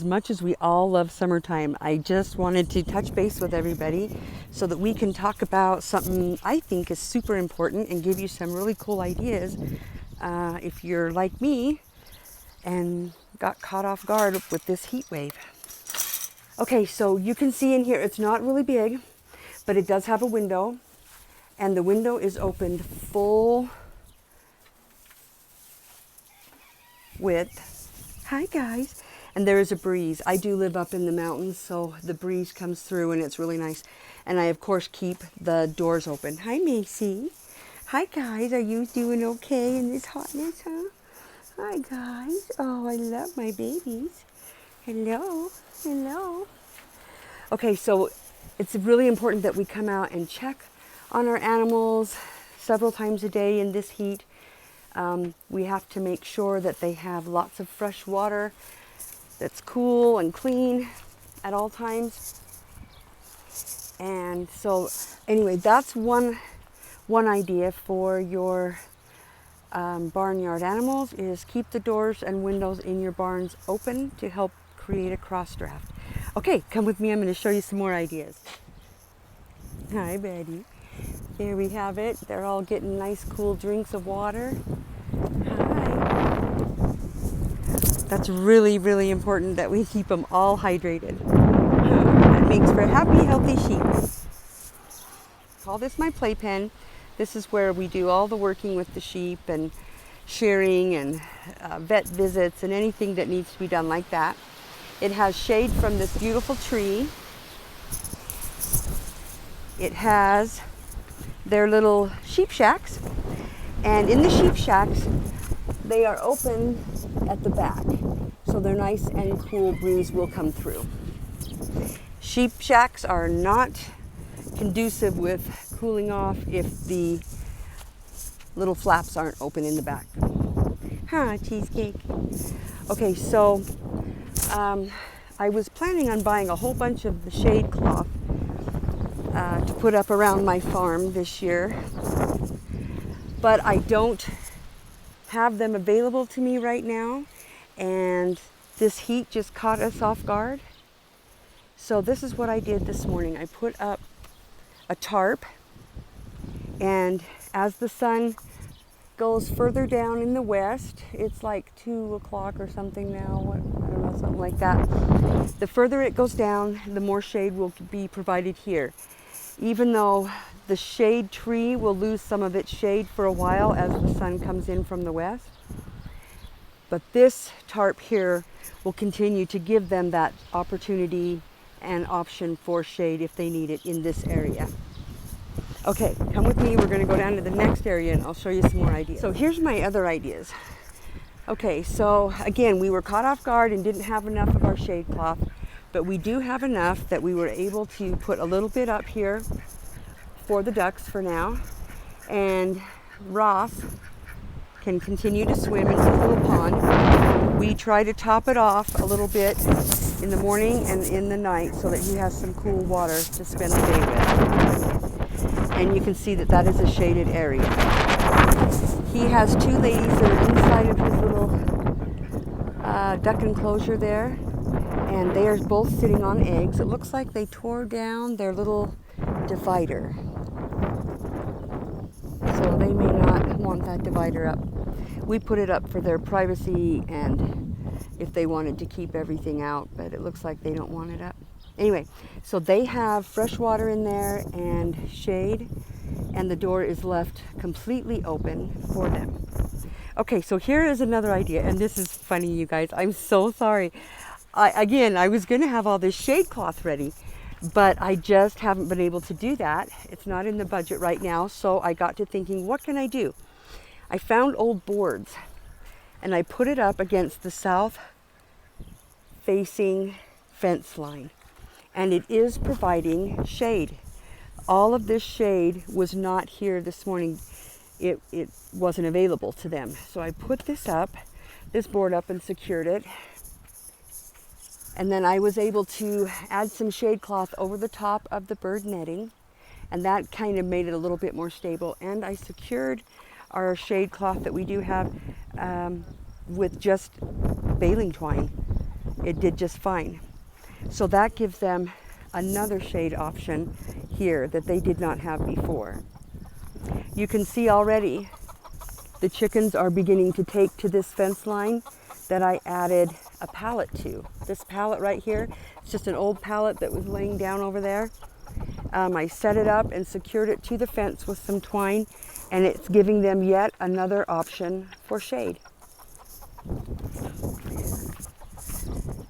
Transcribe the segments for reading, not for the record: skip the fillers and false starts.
much as we all love summertime, I just wanted to touch base with everybody so that we can talk about something I think is super important and give you some really cool ideas if you're like me and got caught off guard with this heat wave. Okay, so you can see in here, it's not really big, but it does have a window, and the window is opened full width. Hi guys. And there is a breeze. I do live up in the mountains, so the breeze comes through and it's really nice. And I, of course, keep the doors open. Hi, Macy. Hi, guys. Are you doing okay in this hotness, huh? Hi, guys. Oh, I love my babies. Hello. Hello. Okay, so it's really important that we come out and check on our animals several times a day in this heat. We have to make sure that they have lots of fresh water that's cool and clean at all times. And so anyway, that's one idea for your barnyard animals, is keep the doors and windows in your barns open to help create a cross draft. Okay, come with me. I'm going to show you some more ideas. Hi, Betty. Here we have it. They're all getting nice cool drinks of water. Hi. That's really, really important that we keep them all hydrated. That makes for happy, healthy sheep. Call this my playpen. This is where we do all the working with the sheep and shearing and vet visits and anything that needs to be done like that. It has shade from this beautiful tree. It has their little sheep shacks. And in the sheep shacks, they are open at the back, so they're nice and cool breeze will come through. Sheep shacks are not conducive with cooling off if the little flaps aren't open in the back. Huh, cheesecake. Okay, so I was planning on buying a whole bunch of the shade cloth to put up around my farm this year, but I don't have them available to me right now, and this heat just caught us off guard. So this is what I did this morning. I put up a tarp, and as the sun goes further down in the west, it's like 2 o'clock or something now, I don't know, something like that. The further it goes down, the more shade will be provided here. Even though the shade tree will lose some of its shade for a while as the sun comes in from the west. But this tarp here will continue to give them that opportunity and option for shade if they need it in this area. Okay, come with me. We're going to go down to the next area and I'll show you some more ideas. So here's my other ideas. Okay, so again, we were caught off guard and didn't have enough of our shade cloth, but we do have enough that we were able to put a little bit up here for the ducks for now, and Ross can continue to swim in his little pond. We try to top it off a little bit in the morning and in the night so that he has some cool water to spend the day with. And you can see that that is a shaded area. He has 2 ladies that are inside of his little duck enclosure there, and they are both sitting on eggs. It looks like they tore down their little divider, so they may not want that divider up. We put it up for their privacy and if they wanted to keep everything out, but it looks like they don't want it up. Anyway, so they have fresh water in there and shade, and the door is left completely open for them. Okay, so here is another idea, and this is funny, you guys. I'm so sorry. I was going to have all this shade cloth ready, but I just haven't been able to do that. It's not in the budget right now, so I got to thinking, what can I do? I found old boards, and I put it up against the south-facing fence line, and it is providing shade. All of this shade was not here this morning. It wasn't available to them. So I put this board up and secured it. And then I was able to add some shade cloth over the top of the bird netting, and that kind of made it a little bit more stable. And I secured our shade cloth that we do have with just baling twine. it did just fine. So that gives them another shade option here that they did not have before. You can see already the chickens are beginning to take to this fence line that I added a pallet to. This pallet right here, it's just an old pallet that was laying down over there. I set it up and secured it to the fence with some twine, and it's giving them yet another option for shade.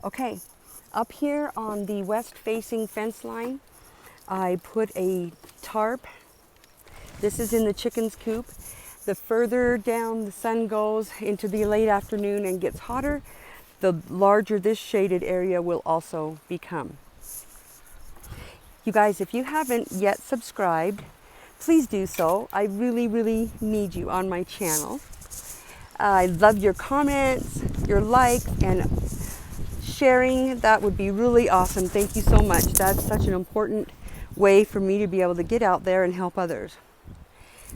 Okay, up here on the west-facing fence line, I put a tarp. This is in the chicken's coop. The further down the sun goes into the late afternoon and gets hotter, the larger this shaded area will also become. You guys, if you haven't yet subscribed, please do so. I really, really need you on my channel. I love your comments, your likes, and sharing. That would be really awesome. Thank you so much. That's such an important way for me to be able to get out there and help others.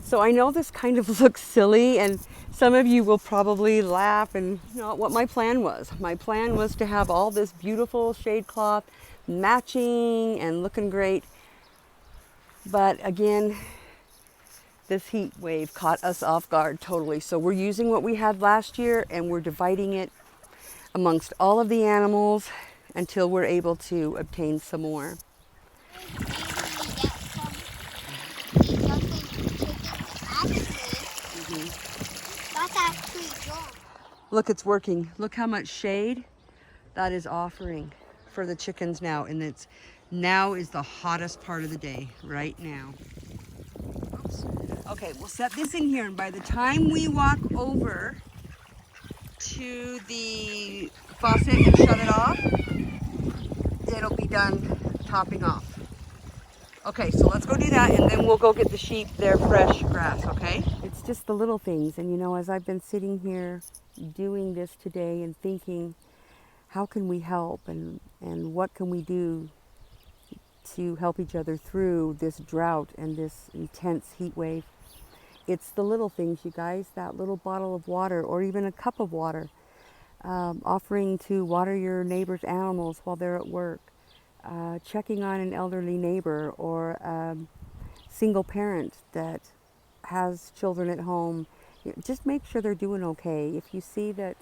So I know this kind of looks silly, and some of you will probably laugh, and not what my plan was. My plan was to have all this beautiful shade cloth matching and looking great. But again, this heat wave caught us off guard totally. So we're using what we had last year and we're dividing it amongst all of the animals until we're able to obtain some more. That's actually good. Look, it's working. Look how much shade that is offering for the chickens now. And it's now is the hottest part of the day, right now. Oops. Okay, we'll set this in here, and by the time we walk over to the faucet and shut it off, it'll be done topping off. Okay, so let's go do that, and then we'll go get the sheep their fresh grass, okay? It's just the little things, and you know, as I've been sitting here doing this today and thinking, how can we help, and what can we do to help each other through this drought and this intense heat wave? It's the little things, you guys, that little bottle of water or even a cup of water, offering to water your neighbor's animals while they're at work, checking on an elderly neighbor or a single parent that has children at home. Just make sure they're doing okay. If you see that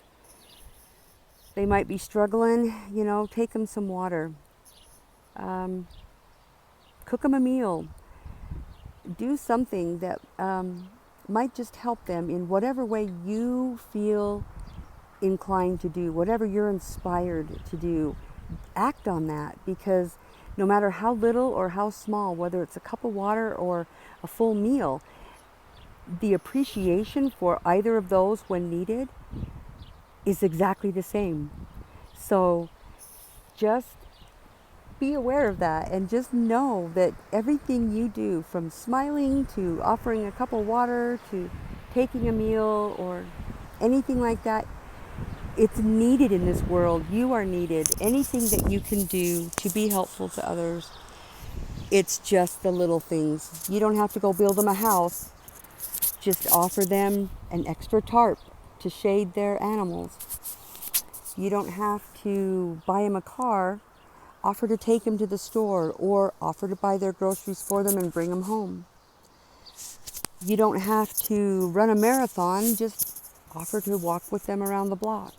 they might be struggling, you know, take them some water. Cook them a meal. Do something that might just help them in whatever way you feel inclined to do, whatever you're inspired to do. Act on that, because no matter how little or how small, whether it's a cup of water or a full meal, the appreciation for either of those when needed is exactly the same. So just be aware of that, and just know that everything you do, from smiling to offering a cup of water to taking a meal or anything like that, it's needed in this world. You are needed. Anything that you can do to be helpful to others, it's just the little things. You don't have to go build them a house. Just offer them an extra tarp to shade their animals. You don't have to buy them a car. Offer to take them to the store, or offer to buy their groceries for them and bring them home. You don't have to run a marathon, just offer to walk with them around the block.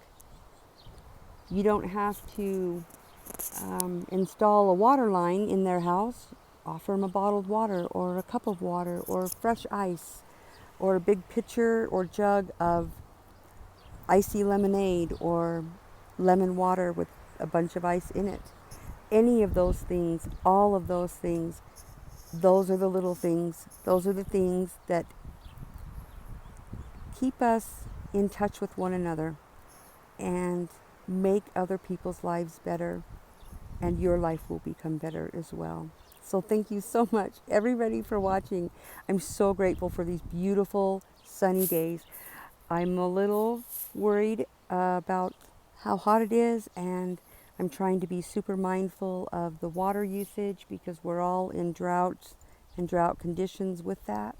You don't have to install a water line in their house. Offer them a bottled water or a cup of water or fresh ice or a big pitcher or jug of icy lemonade or lemon water with a bunch of ice in it. Any of those things, all of those things, those are the little things. Those are the things that keep us in touch with one another and make other people's lives better, and your life will become better as well. So thank you so much, everybody, for watching. I'm so grateful for these beautiful sunny days. I'm a little worried about how hot it is, and I'm trying to be super mindful of the water usage, because we're all in drought and drought conditions with that.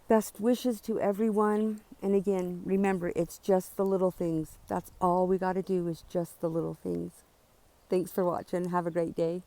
Best wishes to everyone. And again, remember, it's just the little things. That's all we got to do is just the little things. Thanks for watching. Have a great day.